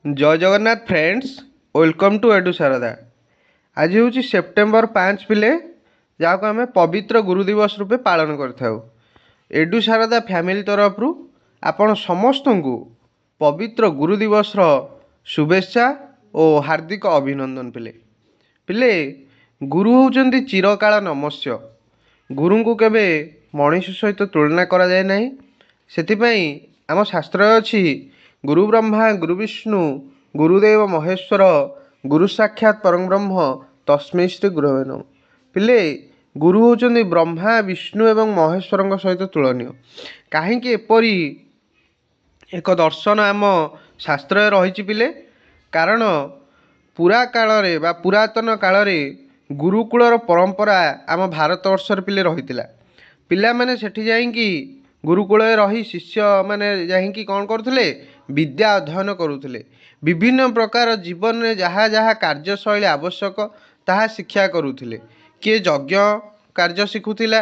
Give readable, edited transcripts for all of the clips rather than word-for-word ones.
जय Jagannath friends, welcome to एडु Sharda. आज हूँ सेप्टेम्बर 5 पिले जहाँ को आम पवित्र गुरु दिवस रूपे पालन कर एडु शारदा फैमिली तरफ आपण समस्त को पवित्र गुरु दिवस शुभेच्छा और हार्दिक अभिनंदन। पिले पिले गुरु होउचंदी चिरकाल नमस्य। गुरु को केबे मनीष सहित तुलना करा जाए नहीं। सेथिपाई आम शास्त्र अच्छी गुरु ब्रह्मा गुरु विष्णु गुरुदेव महेश्वर गुरु साक्षात परम ब्रह्म तस्मै श्री गुरवे नमः। पिले गुरु होउचंदी ब्रह्मा विष्णु एवं महेश्वर सहित तुलनीय। कहीं एपरी एक दर्शन आम शास्त्र रही पिले कारण पुरा काल बा पुरातन काल गुरुकुलर परंपरा आम भारतवर्षर पिले रही पिला माने सेठी जाइंकी गुरुकुल रही शिष्य माने जाइंकी कौन करुले विद्या अध्ययन करुले। विभिन्न प्रकार जीवन में जहाँ जहाँ कार्यशैली आवश्यक ताहा शिक्षा करुले। किए यज्ञ कार्य शिखुला,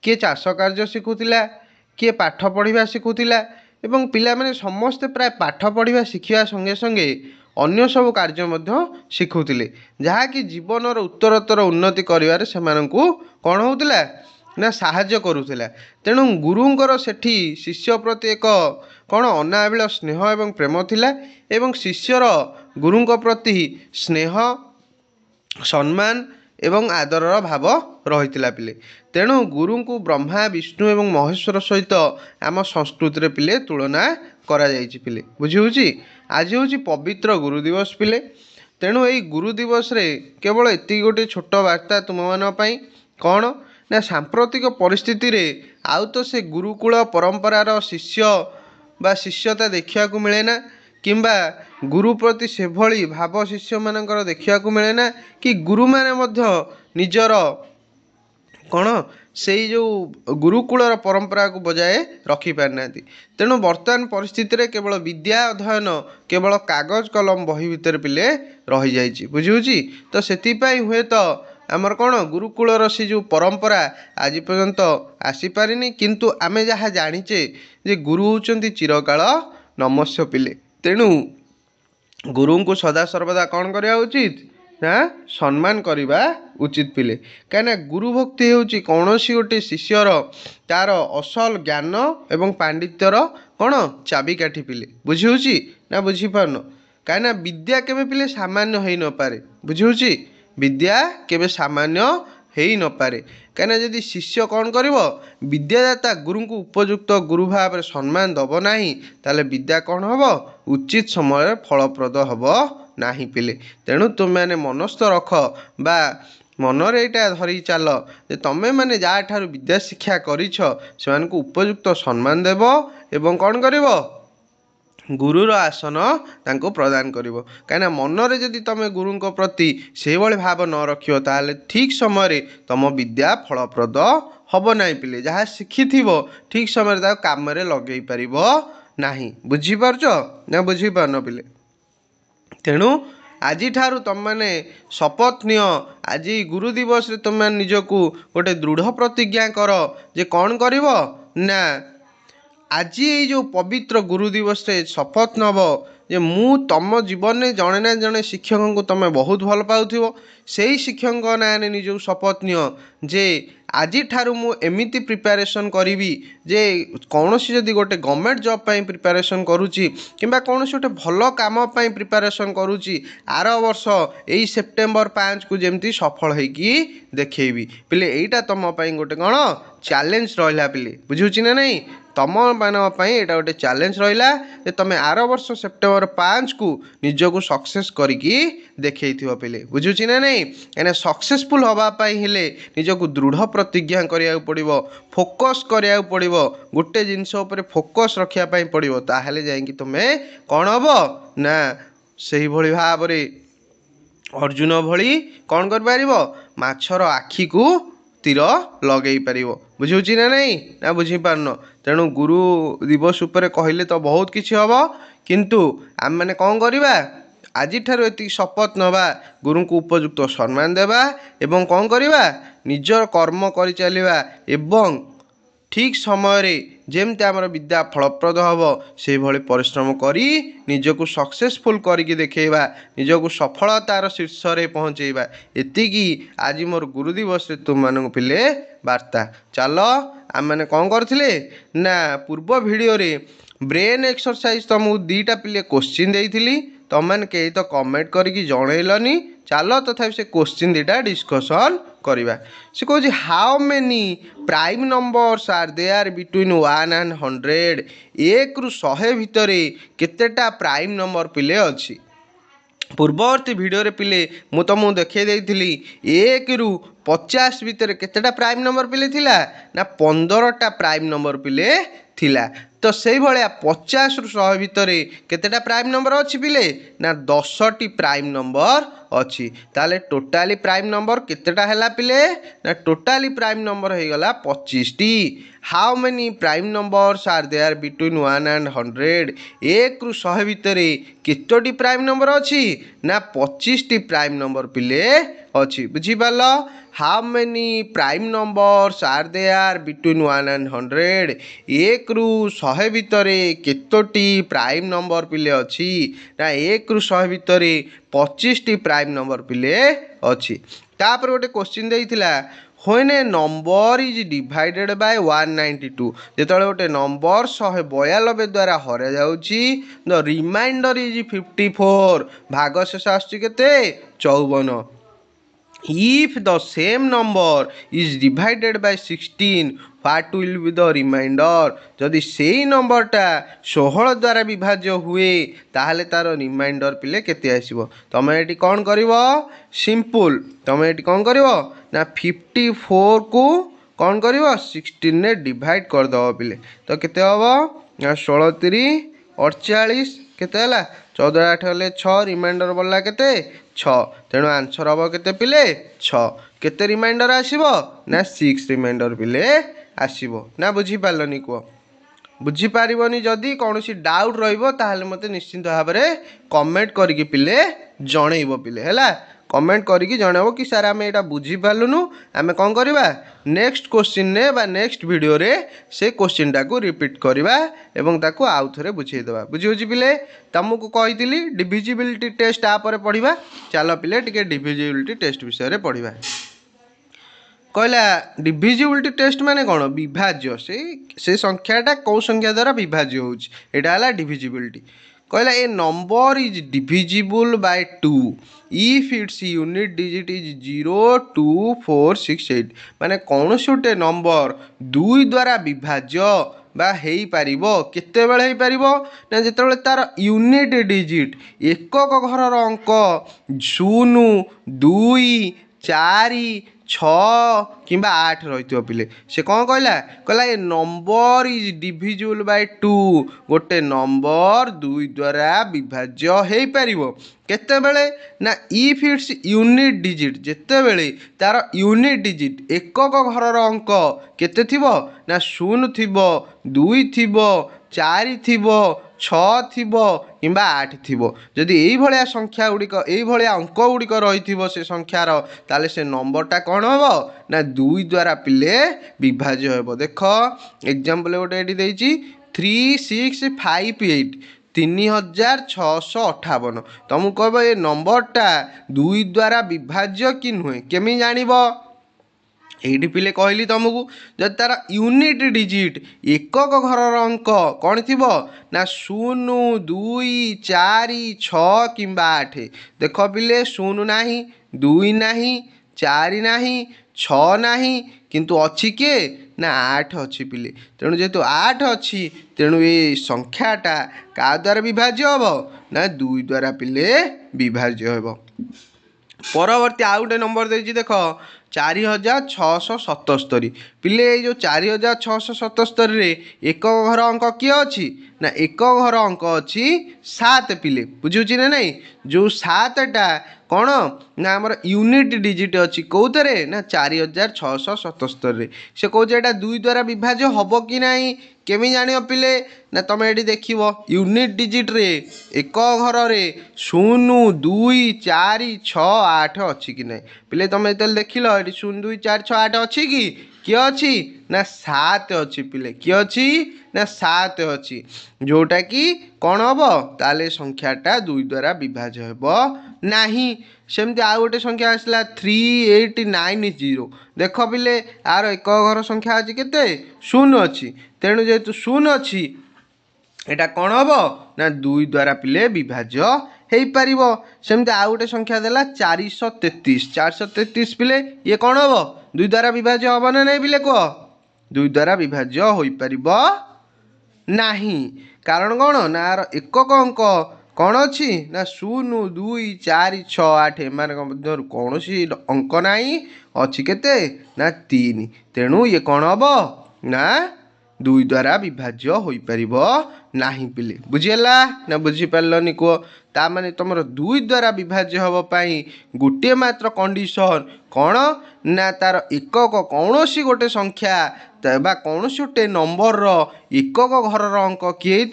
किए चाष कार्य शिखुला, किए पाठ पढ़ा शिखुला एवं पिला माने समस्ते प्राय पाठ पढ़ा शिखिया संगे संगे अन्य सब कार्य मध्य शिखुले जहाँकि जीवनर उत्तरोत्तर उन्नति करिवारे सेमानंकु कौन होउतिला ना साहाय्य करुला। तेणु गुरुंकर सेठी शिष्य प्रति एक कौन अनाबिल स्नेह एवं प्रेम थिला एवं शिष्यर गुरुंक प्रति स्नेह सम्मान एवं आदरर भाव रही पिले। तेणु गुरु को ब्रह्मा विष्णु एवं महेश्वर सहित आम संस्कृति पिले तुलना करा जाइछि पिले। बुझी होछि आज होछि पवित्र गुरु दिवस पिले। तेणु यही गुरु दिवस रे केवल एति गोटे छोट वार्ता तुम मान पई कौन ना सांप्रतिक परिस्थिति रे आउ तो से गुरुकुल परंपरार शिष्य बा शिष्यता देखा मिले ना किंबा गुरु प्रति से भली भाव शिष्य मानकर देखा मिले ना कि गुरु माने मध्य निजर कौन से जो गुरुकुलर परंपरा को बजाय रखी पारना। तेणु वर्तमान परिस्थिति रे केवल विद्या अध्ययन केवल कागज कलम बही भितर पिले रही जाइछि। बुझी तो सेतिपाई हुए तो आमर कौन गुरुकुलर से जो परंपरा आज पर्यंत आसी पारिनी किंतु आमे जहाँ जानिचे जे गुरु होउचंती चिरकाल नमस्य पिले। तेणु गुरु को सदा सर्वदा कौन करिया उचित ना सम्मान करिबा उचित पिले। कहीं गुरु भक्ति होउची कौनसी गोटे शिष्यर तार असल ज्ञान एवं पांडित्यर कौन चाबिकाठी पिले। बुझी होची ना बुझी पारन कहीं विद्या केबे पिले सामान्य होई न पारे। बुझी होची विद्या केबे सामान्य हेई न पारे कहीं जदि शिष्य कौन करिवो विद्यादाता गुरु को उपयुक्त गुरु भाव में सम्मान दब नाही ताले विद्या कौन हबो उचित समय फलप्रद हबो नाही पिले। तेणु तुम मैंने मनस्थ रख बा मनर यहाँ धरी चल जे तमें मैंने जहाँ ठारू विद्या शिक्षा करिछ सेमानकु उपयुक्त सम्मान देव एवं कौन करिवो गुरुर आसन तांको प्रदान करिवो। कहीं मनरे जदि तमें गुरु प्रति से भली भाव न रखियो ताले ठीक समय तम विद्या फलप्रद हब नहीं पिले। जहाँ शिखि ठीक समय काम लगे पारिबो नाही। बुझी पारछ ना बुझी पारन पिले। तेणु आज ठारू तुम मैंने शपथ नियो आज गुरु दिवस रे तुम निजकू गोटे दृढ़ प्रतिज्ञा कर जे कौन करिवो ना आज ये जो पवित्र गुरु दिवस रे शपथ नब जे मु तम जीवन में जड़े ना जड़े शिक्षक को तुम बहुत भल पाउथिबो से शिक्षक ना निज शपथ नियो जे आज ठारू मु एमिति प्रिपरेशन करी जे कौन सी जदि गोटे गवर्नमेंट जॉब पाई प्रिपरेशन करुच्ची किंबा कौन सी गोटे भल काम पाई प्रिपरेशन करुच्ची आर वर्ष यही सेप्टेम्बर 5 को जमती सफल होगी देखी पिले। यहीटा तुम गोटे कौन चैलेंज रहा पिले। बुझुची ना नहीं तम मानी एटा गोटे चैलेंज रहा जे तुम आर वर्ष सेप्टेम्बर 5 को निजको सक्सेस करिकी देखई पिले। बुझुची ना नहीं एने सक्सेसफुल हवापाई हेले निजको दृढ़ प्रतिज्ञा करिया पड़िबो फोकस करिया पड़िबो गोटे जिनस उपर फोकस रखिया पाई पड़िबो ताहले जाइंकी तुमे कौन हबो ना सही भली भाव रे अर्जुन भली कौन कर पारिबो माछर आखी को तीर लगे पारिबो। बुझुची ना नहीं ना बुझी पारन। तेणु गुरु दिवस उपर कहले तो बहुत किछि हबो किंतु आम मैंने कौन करिबा आज ठारू एति शपथ नवा गुरु को उपयुक्त सम्मान देवा एवं कौन करिबा निजर कर्म करि चलिबा एवं ठीक समय जेमती आमर विद्या फलप्रद हम से भली परिश्रम करी निजको सक्सेसफुल करके देखा निजको सफलतार शीर्ष रे पहुँचेबा एतिकी आज मोर गुरु दिवस तुम मान पिले वार्ता। चल आम मैंने कौन करथिले ना पूर्व वीडियो रे ब्रेन एक्सरसाइज तुमको दीटा पिले क्वेश्चन देइथिली तुम मैंने कहीं तो कमेंट करके जनइलनी चलो तथापि से क्वेश्चन दीटा डिस्कसन करवा। से कौन how many prime numbers are there between 1 and 100 एक रु 100 भितर केतेटा प्राइम नंबर पिले अच्छी। पूर्ववर्ती वीडियो रे पिले मु तुमको देखे देइथिली 1 रु 50 भितर केतेटा प्राइम नंबर पिले थिला ना 15टा प्राइम नंबर पिले थिला। तो से भाया 50 रु 100 भितर केतेटा प्राइम नंबर अच्छी पिले ना 10टी प्राइम नंबर अच्छी। ताले टोटाली प्राइम नंबर केतेटा हैला पिले ना टोटाली प्राइम नंबर हो गला 25टी। How many prime numbers are there between 1 and 100 एक रु 100 भितर केतोटी प्राइम नंबर अच्छी ना 25टी प्राइम नंबर पिले अच्छी। बुझीपाल how many prime numbers are there between 1 and 100 एक रु 100 भितर केतोटी प्राइम नंबर पिले अच्छी ना एक रु 100 भितर 25टी प्राइम नंबर पिले अच्छी। तापर गोटे क्वेश्चन देइथिला when a number is divided by 192 जेतले गोटे नंबर 192 द्वारा हरा जाउची द रिमाइंडर इज 54 भाग शेष आसुची केते 54। If the same number is divided by 16 what will be the remainder जदि सेही नंबरटा 16 द्वारा विभाज्य हुए ताहले तार रिमाइंडर पिले केते आसीबो। तमे एटी कोन करिवो सिंपल तमे एटी कोन करिवो ना 54 को कोन करिवो 16 ने डिवाइड कर दबो पिले तो केते हबो ना 16 3 48 केते हला 14 8 हेले 6 रिमाइंडर बोलला केते 6 तेणु आंसर हम केते पिले 6 केते रिमाइंडर आसीबो ना 6 रिमाइंडर पिले आसीबो ना बुझी पारलनी को बुझी पारिबनी जदि कोनोसी डाउट रहइबो ताहले मते निश्चित भाव में कमेंट करके पिले जणैबो पिले हैला कमेंट करके जणाबो कि सर आम एटा बुझी पारलुनु आमे कोन करबा नेक्स्ट क्वेश्चन ने बा नेक्स्ट वीडियो रे से क्वेश्चन टाको रिपीट करबा एवं ताको आउ थरे बुझेई देबा। बुझी होची पिले तुमको कहितली डिविजिबिलिटी टेस्ट आ पर पढिबा चलो पिले टिके डिविजिबिलिटी टेस्ट विषय रे पढिबा। कहला डिविजिबिलिटी टेस्ट माने कौन विभाज्य से संख्याटा कौ संख्या द्वारा विभाज्य होउची एटा हला डिविजिबिलिटी। कहला a number is divisible by 2 if it's unit digit is 0 2 4 6 8 माने कौन गोटे नंबर 2 द्वारा विभाज्य बा हेई पारिबो केते बेले हेई पारिबो ना जेतेबेले तार यूनिट डिजिट एकक घरर अंक 0 2 4 6 किंबा 8 रही पिले से कौन कहला कहला a number is divisible by 2 गोटे नंबर 2 द्वारा विभाज्य हो पारिबो केते बेले ना इफ इट्स यूनिट डिजिट जेते बेले तार यूनिट डिजिट एकक घरर अंक केते थिबो ना 0 थिबो 2 थिबो 4 थिबो 6 थिबो किंबा 8 थिबो जदि एई भलिया संख्या गुड़िक एई भलिया अंक गुड़िक रही से संख्यार ताले से नंबरटा कौन होबो ना 2 द्वारा पिले विभाज्य होबो। देख एग्जांपल गोटे एटी देइची 3658 3658 तुमको कहबो ए नंबरटा 2 द्वारा विभाज्य कि नुहे केमी जानिबो एटी पिले कहली तुमको जब तार यूनिट डिजिट एकक घरर अंक कौन थी ना 0 2 4 6 किंबा 8 देख पिले 0 नाही 2 नाही 4 नाही 6 नाही किंतु अच्छी के ना 8 अच्छी पिले तेणु जेहेतु 8 अच्छी तेणु ये संख्याटा क्या द्वारा विभाज्य हम ना 2 द्वारा पिले विभाज्य हम। परवर्ती आउ गोटे नंबर देछि देख 4677 पिले जो 4677 रे एक घर अंक किए अच्छी ना एक घर अंक अच्छी 7 पिले बुझुची ना नहीं जो 7टा कौन ना आमर यूनिट डिजिट अच्छी कौतरे ना 4677 रे से कौचे एटा 2 द्वारा विभाज्य हम कि नहीं केमी जान पिले ना तुम ये देख यूनिट डिजिट रे एक घर रे 0 2 4 6 8 अच्छी कि नहीं पिले तुम ये देख लो ये 0 2 4 6 8 अच्छी कि किए अच्छी ना 7 अच्छी पिले किए अच्छी ना 7 अच्छी जोटा कि कौन हम ताले संख्याटा 2 द्वारा विभाज्य हेबो नाही सेमती आ गोटे संख्या आसला 3890 देख पिले आर एक घर संख्या अच्छी केते 0 अच्छी तेणु जेहेतु 0 अच्छी एटा कौन हम ना 2 द्वारा पिले विभाज्य हो पार सेमती आ गोटे संख्या देला 433 पिले ये कौन हम 2 द्वारा विभाज्य हम ना नहीं पिले कह 2 द्वारा विभाज्य हो पार नाही कारण कौन ना एकक अंक कौन अच्छी ना 0 2 4 6 8 एम कौन अंक ना अच्छी केते ना 3 तेणु ये कौन हम ना 2 द्वारा विभाज्य हो पार नाही पिले बुझीगला ना बुझीपारलनि कह ता माने तुम 2 द्वारा विभाज्य हम पाई गोटे मात्र कंडीशन कौन ना तार एकक कौन सी गोटे संख्या बा कौन सी गोटे नंबर एकक घर अंक किए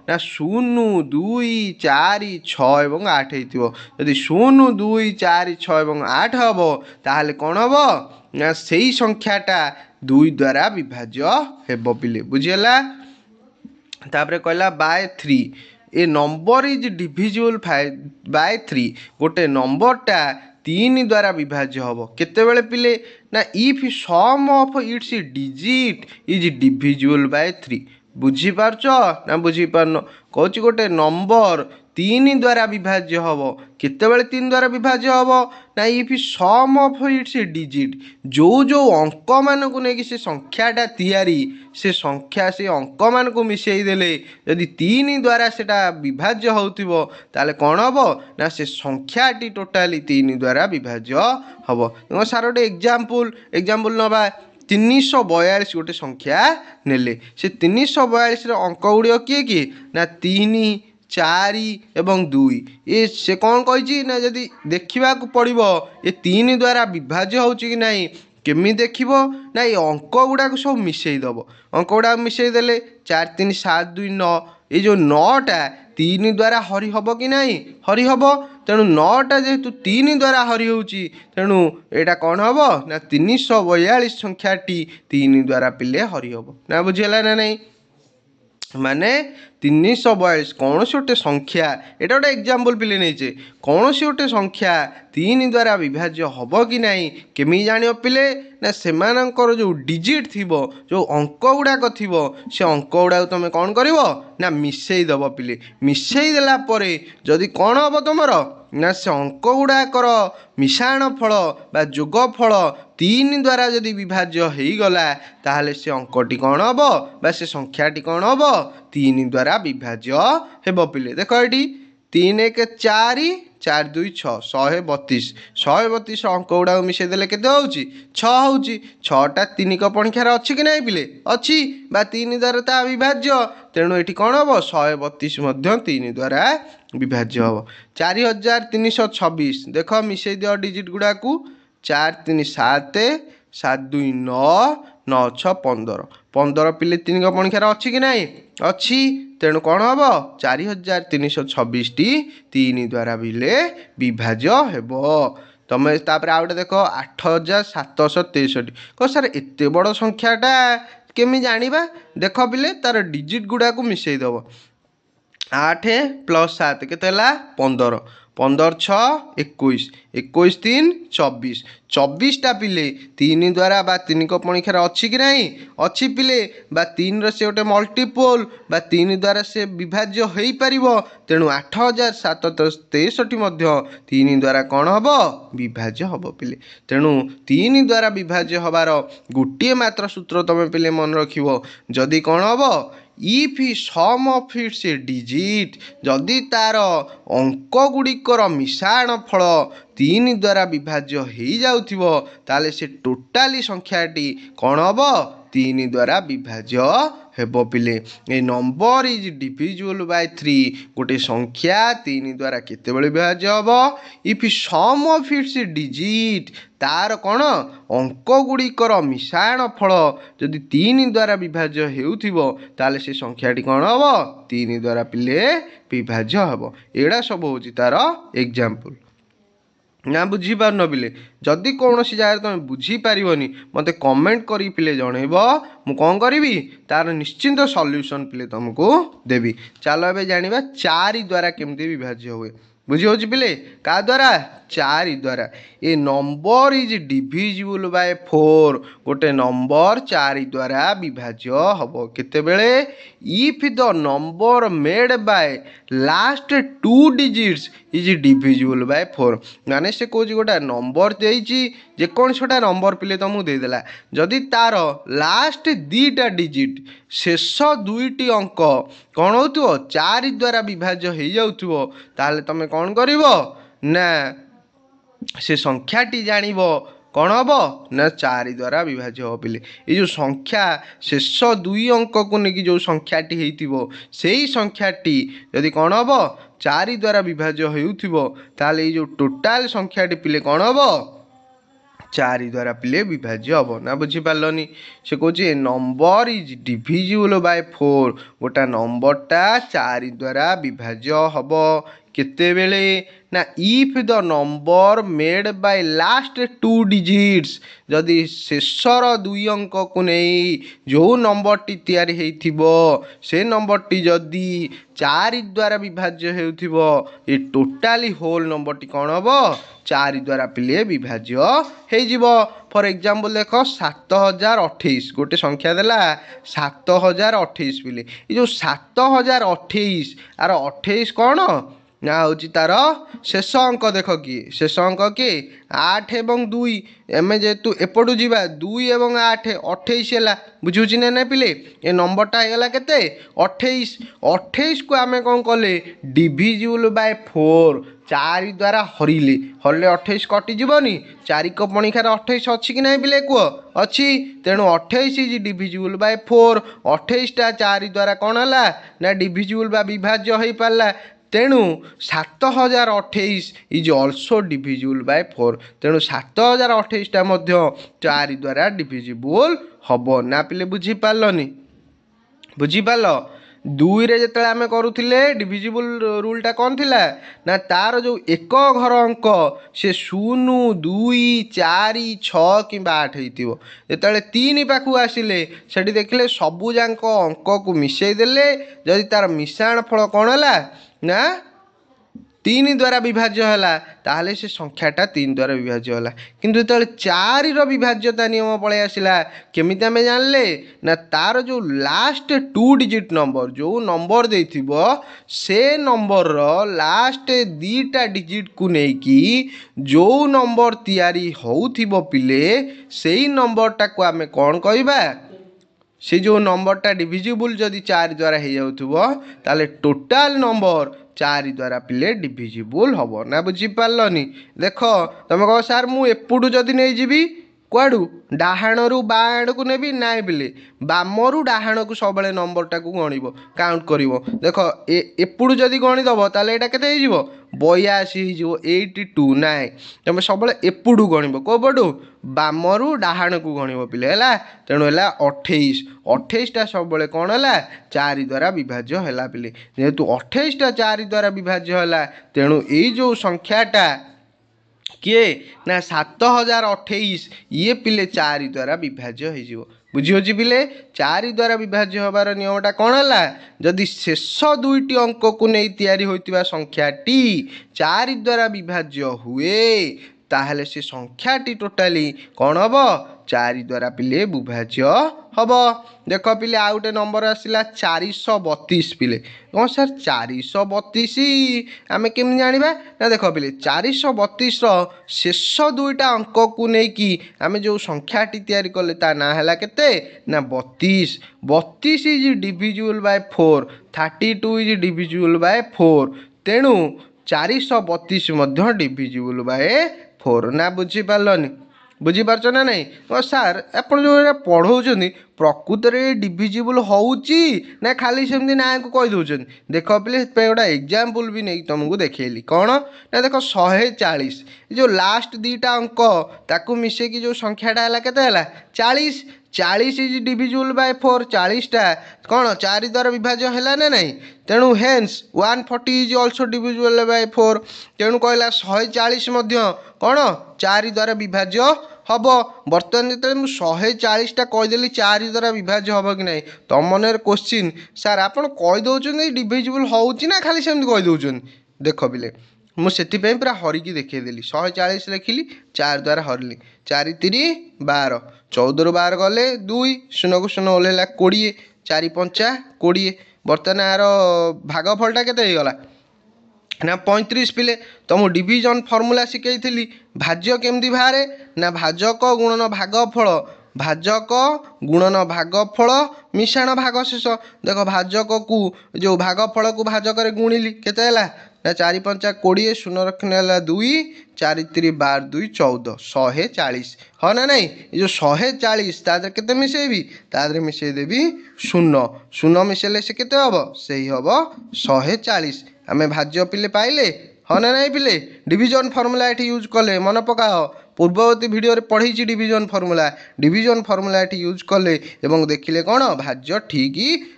ना 0 2 4 6 एवं 8 होती 0 2 4 6 एवं 8 हम ताहले कौन हम ना सही संख्याटा 2 द्वारा विभाज्य हेब पिले बुझीगला तापरे कहला by 3 a number is divisible by 3 गोटे नंबरटा 3 द्वारा विभाज्य हम केतेबेले पिले ना if sum of its digit is divisible by 3 बुझीपारच ना बुझीपारन कौच गोटे नंबर 3 द्वारा विभाज्य हम केतेबेले 3 द्वारा विभाज्य हम ना if sum of its digit जो जो अंक मान को लेकिन से संख्याटा तैयारी से संख्या से अंक मान को मिसई देले यदि 3 द्वारा सेटा विभाज्य होतिबो ताले कौन हम ना से संख्याटी टोटाली 3 द्वारा विभाज्य हम देखो सार गोटे एग्जांपल नबा 342 गोटे संख्या नेले से 342 अंक गुड़िक किए कि ना 3 4 एवं 2 ये से कौन कही ना जदि देखा पड़ो ये 3 द्वारा विभाज्य होची कि नहीं केमी देखिब ना ये अंक गुड़ाक सब मिसईदेव अंक गुड़ाक मिसईदेले 4 3 7 2 9 ये जो 9टा 3 द्वारा हरि हम कि नहीं हरि हम तेणु 9टा जेहेतु 3 द्वारा हरि होची तेणु एटा कौन हम ना 342 संख्याटी 3 द्वारा पिले हरि हम ना बुझीगला ना नहीं माने 342 कौन सी गोटे संख्या एटा गोटे एग्जांपल पिले नहीं कौन सी गोटे संख्या 3 द्वारा विभाज्य हम कि नहीं केमी जान पिले ना सेमानंकर जो डिजिट थिबो जो अंक गुड़ाक थिबो से अंक गुड़ाक तुम कौन करिवो ना मिसई दब पिले मिसई देला परे जदि कौन हम तुमर ना से अंक गुड़ाकर मिश्रण फल बा जोग फल 3 द्वारा जदि विभाज्य हो गला ताहले से अंकटी कौन हम बा से संख्याटी कौन हम 3 द्वारा विभाज्य हेब पिले देख ये 3 1 4 4 2 6 132 अंक गुड़ा मिसई देले केते होउची 6 होउची 6टा 3 क पंख्यार अच्छी कि नहीं पिले अच्छी बा 3 द्वारा ता विभाज्य तेणु ये कौन हम 132 3 द्वारा विभाज्य हम 4326 देख मिसई दियो डिजिट गुड़ा को 4 3 7 7 2 9 9 6 15 पिले 3 क पंख्यार अच्छी कि नहीं अच्छी तेणु कौन हम 4326 3 द्वारा बिले विभाज्य हेब तुम तापर आ गए देख 8763 कह सर एत बड़ संख्याटा केमी जानिबा देख पिले तार डिजिट गुड़ा को मिसई दब 8 + 7 केते 15 15 6 21 21 3 24 24टा पिले 3 द्वारा बा 3 क पंख्यार अच्छी कि नहीं अच्छी पिले बा 3 से गोटे मल्टीपल बा 3 द्वारा से विभाज्य हो पार तेणु 8763 3 द्वारा कौन हम विभाज्य हम पिले तेणु 3 द्वारा विभाज्य हबार गोटे मात्र सूत्र तुम पिले मन रखिब जदि कौन हम if sum of its digit जदि तार अंक गुड़िकर मिश्रण फल 3 द्वारा विभाज्य हो जाउथिबो ताले से टोटाली संख्याटी कौन हम 3 द्वारा विभाज्य हेब पिले a number is divisible by 3 गोटे संख्या 3 द्वारा केतेबेले विभाज्य हम if sum of its digit तार कौन अंक गुड़िकर मिश्रण फल जदि 3 द्वारा विभाज्य होउथिबो ताले से संख्याटी कौन हम 3 द्वारा पिले विभाज्य हेब एड़ा सब होची तार एग्जांपल ना बुझीपार पिले जदि कौन जगह तुम बुझीपारनी मत कमेंट करी पिले जनइब मु कौन करी तार निश्चिंत सल्यूशन पिले तुमको देवी। चलो ए जाना 4 द्वारा केमती विभाज्य हुए बुझी हो पिले क्या द्वारा 4 द्वारा a number is divisible by 4 गोटे नंबर 4 द्वारा विभाज्य हम केतेबेले if the number made by last 2 digits is divisible by 4 माने से कौच गोटे नंबर देती जेकोसी गोटा नंबर पिले तुमको देदेला जदि तार लास्ट 2टा डिजिट शेष 2टी अंक कौन हो 4 द्वारा विभाज्य हो जाउथुवो ताले तमे कौन करिवो ना से संख्याटी जानिब कौन हम ना 4 द्वारा विभाज्य हो पिले ये जो संख्या शेष 2 अंक को लेकिन जो संख्याटी होइतिबो सेही संख्याटी यदि कौन हम 4 द्वारा विभाज्य होउथिबो ताले ये जो टोटाल संख्याटी पिले कौन हम 4 द्वारा पिले विभाज्य हम ना बुझीपारलनी से कौच नंबर इज डिविजिबल बाय 4 गोटा नंबरटा 4 द्वारा विभाज्य हम केतेबेले ना if the number made by last 2 digits जदि शेषर 2 अंक को नहीं जो नंबरटी तैयारी होइथिबो से नंबरटी जदि 4 द्वारा विभाज्य होउथिबो ये टोटाली होल नंबरटी कौन हम 4 द्वारा पिले विभाज्य हो। फॉर एग्जांपल देख 7028 गोटे संख्या देला 7028 पिले ये जो 7028 आर 28 कौन ना हूँ तार शेष अंक देख किए शेष अंक किए 8 एवं 2 एम जेहेतु एपटू जावा 2 एवं 8 28 है बुझुची ना पिले ये नंबरटा होगा केते 28 28 को आम कौन कले डिविजिबल बाय 4 4 द्वारा हरिले 28 कटिजनी 4 को पणिखार 28 अच्छी कि ना पिले कह अच्छी तेणु 28 इज डिविजिबल बाय 4 28टा 4 द्वारा कौन है ना डिविजिबल बा विभाज्य हो पारा तेणु 7028 इज ऑल्सो डिविजिबल बाय 4 तेणु 7028टा 4 द्वारा डिविजिबल हम ना पिले बुझीपारलनी बुझीपार 2 रे जो आम करूले डिविजिबल रूलटा कौन थिला ना तार जो एक घर अंक से 0 2 4 6 कि 8 हो जो 3 पाखु आसिले से देखिले सबुजाक अंक को मिसई देले जदि तार मिशाण फल कौन है ना 3 द्वारा विभाज्य है ताहले से संख्याटा 3 द्वारा विभाज्य है किंतु जो 4 विभाज्यता नियम पलि आसला केमिति आमे जानले ना तार जो लास्ट 2 डिजिट नंबर जो नंबर देथिबो से नंबर रो लास्ट 2टा डिजिट को नेकी जो नंबर तैयारी होउथिबो पिले सेही नंबरटा को आमे कौन कहबा से जो नंबरटा डिविजिबल जदि 4 द्वारा हो जाउथुबो ताले टोटाल नंबर 4 द्वारा पिले डिविजिबल हम ना बुझीपारलनी देख तुम कह सार मु एपटू जदि नहीं जीवी कुआड़ू डाहाणु बाण को नेबी नाई पिले बामरू डाहाण को सब नंबरटा को गणिब काउंट कर देख एपटू जदि गणिदब ताले एटा केते हो 82 हो 82 नाई तुम सब एपटू गणिब को पटू बामरू डाहाण को गणिब पिले है तेणु है 28 28टा सब कौन है 4 द्वारा विभाज्य है पिले जेहेतु 28टा 4 द्वारा विभाज्य है तेणु यही जो संख्याटा किए ना 7028 ये पिले 4 द्वारा विभाज्य हो बुझी पिले 4 द्वारा विभाज्य होबार नियमटा कौन है जदि शेष 2टी अंक को नहीं तैयारी होइतिबा संख्याटी 4 द्वारा विभाज्य हुए ताहले से संख्याटी टोटाली कौन हम 4 द्वारा पिले विभाज्य हम देख पिले आउ गोटे नंबर आसला 432 पिले कौन सर 432 आम केमी जाना ना देख पिले 432 शेष 2टा अंक को लेकिन आम जो संख्याटी तैयारी कले ता ना है केते ना 32 32 is divisible by 4 32 is divisible by 4 तेणु 432 डिविजिबल बाय 4 ना बुझीपारलनी बुझीपारच ना नहीं तो सार आप जो पढ़ाऊँ प्रकृत में डिविजिबल होउची ना खाली सेमती ना को कहीदे देख पे गोटा एग्जाम्पल भी नहीं तुमको देखली कौन ना देख 140 जो लास्ट 2टा अंक ताकू मिसेकी जो संख्याटा है केते 40 40 इज डिविजिबल बाय 4 40टा कौन 4 द्वारा विभाज्य है ना नहीं तेणु hence 140 is also divisible by 4 तेणु कहला 140 कौन 4 द्वारा विभाज्य हम बर्तमान जो मुझे 140टा कहीदेली 4 द्वारा विभाज्य हम कि ना तुम मन क्वेश्चन सार आप कहीदे डिविजिबल होना खाली सेमती कहीदे देख पिले मुझे पूरा हरिकी देखदेली 140 लिखिली 4 द्वारा हरली 4 3 12 14 12 गले 2 शून्य को शून्य ओल्ला 20 4 5 20 बर्तमान यार भागफलटा केते गला ना 35 पिले तुम डिविजन फर्मूला शिखई भाज्य केमती बाहर ना भाजक गुणन भागफल भाजक गुणन भागफल मिशाण भागशेष देख भाजक को जो भागफल को भाजक गुणिली केते ना 4 5 20 शून्य रखने 2 4 3 12 2 14 140 हाँ ना नहीं ये जो 140 तादर केते मिसेबी तादर मिसेदेवी शून्य शून्य मिसेले से केते हम से हम 140 आम भाज्य पिले पाइले हाँ ना नहीं पिले डिविजन फर्मूला ये यूज कले मन पकाओ पूर्ववर्ती भिडियो पढ़ी डिविजन फर्मूला ये यूज कले एवं देखिले कौन भाज्य ठीक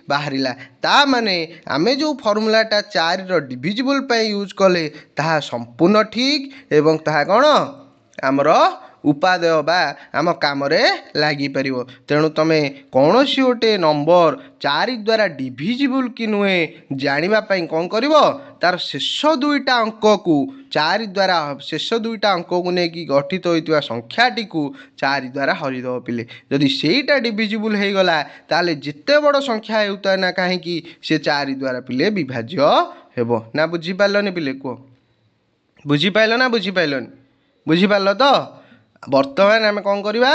बाहरिला ता माने आमे जो फर्मूलाटा 4 डिविजिबल पे यूज कले ताहा संपूर्ण ठीक एवं ताहा कौन आमर उपादेय बा आम कम लगिपर तेणु तुम कौन सी गोटे नंबर 4 द्वारा डिविजिबल कि नुहे जानापी कौन कर तार शेष दुईटा अंक को 4 द्वारा शेष दुईटा अंक को लेकिन गठित होता संख्याटी को 4 द्वारा हरिदेव पिले जदि सेटा डिविजिबल हो गला ताले जिते बड़ संख्या होता ना कहीं से 4 द्वारा पिले विभाज्य हेब ना बुझीपारन पिले कह बुझीपाल ना बुझीपारन बुझीपार तो बर्तमान आम कौन करवा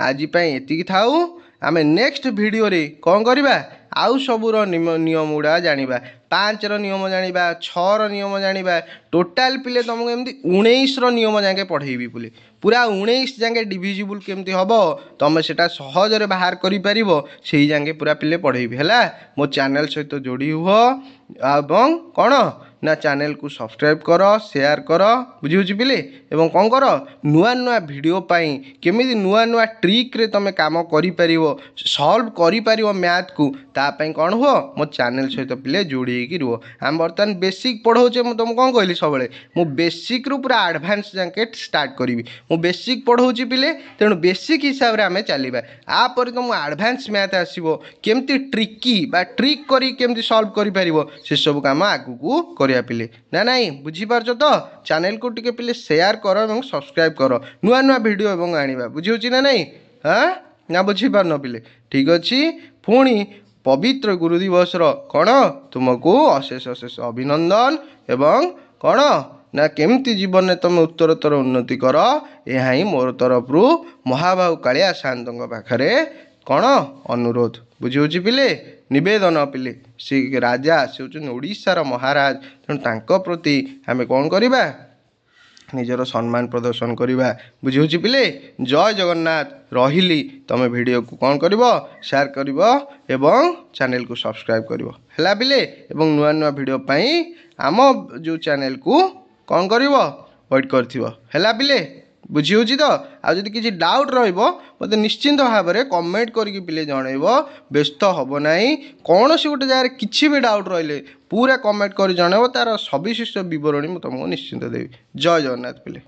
आज ये थाऊ आम नेक्स्ट वीडियो रे कौन करवा आउ सबूर नियम गुड़ा जाना 5 नियम जाना 6 नियम जाना टोटाल पिले तुमको एमती 19 नियम जाके पढ़ेबी बोले पूरा 19 जाके डिविजिबल केमती हम तुम से सहजरे बाहर कर से जाके पूरा पिले पढ़ेबी है मो चैनल सहित जोड़ी हुआ एवं कौन ना चैनल को सब्सक्राइब कर शेयर कर बुझी पिले एवं कौन कर नुआ नुआ वीडियो पाई केमिति नुआ नुआ ट्रिक रे तुम काम करि सॉल्व करि मैथ को तापाई कौन हुआ मो चैनल सहित पिले जोड़ी रुह आम बर्तमान बेसिक पढ़ाऊे मुझे तुमको कौन कहली सब मु बेसिक रु पूरा एडवांस जाके स्टार्ट करी मु बेसिक पढ़ाऊँ पिले तेणु बेसिक हिसाब से आम चलवा आपर तुम एडवांस मैथ आसो केमती ट्रिकी बा ट्रिक करी केमती सॉल्व करि से सब काम आगू करिया पिले ना नहीं बुझीपारछ तो चैनल को टिके पिले शेयर कर और सब्सक्राइब कर नुआ नुआ वीडियो एवं आनिबा बुझी ना नहीं हाँ ना बुझीपार न पिले ठीक अच्छे पुणी पवित्र गुरु दिवस कौन तुमको अशेष अशेष अभिनंदन एवं कौन ना केमती जीवन में तुम उत्तरोत्तर उन्नति कर यह ही मोर तरफ महाबाहु कालिया शांत पाखरे कौन अनुरोध बुझी पिले निवेदन पिले से राजा से ओडिशार महाराज तेणु प्रति आम कौन करवा निजर सम्मान प्रदर्शन करवा बुझी पिले जय जगन्नाथ रही तुम वीडियो को कौन कर शेयर कर एवं चैनल को सब्सक्राइब कर पिले एवं नुआ नुआ वीडियो पाई आम जो चैनल को कौन कर वेट कर पिले बुझी हो तो आज किसी डाउट रते निश्चिंत भाव में कमेंट करके पिले जनइब व्यस्त हम ना कौन सी गोटे जगह किसी भी डाउट रही पूरा कमेंट कर जनइब तार सविशेष बरणी मुझे तुमको निश्चिंत देवी जय जगन्नाथ पिले।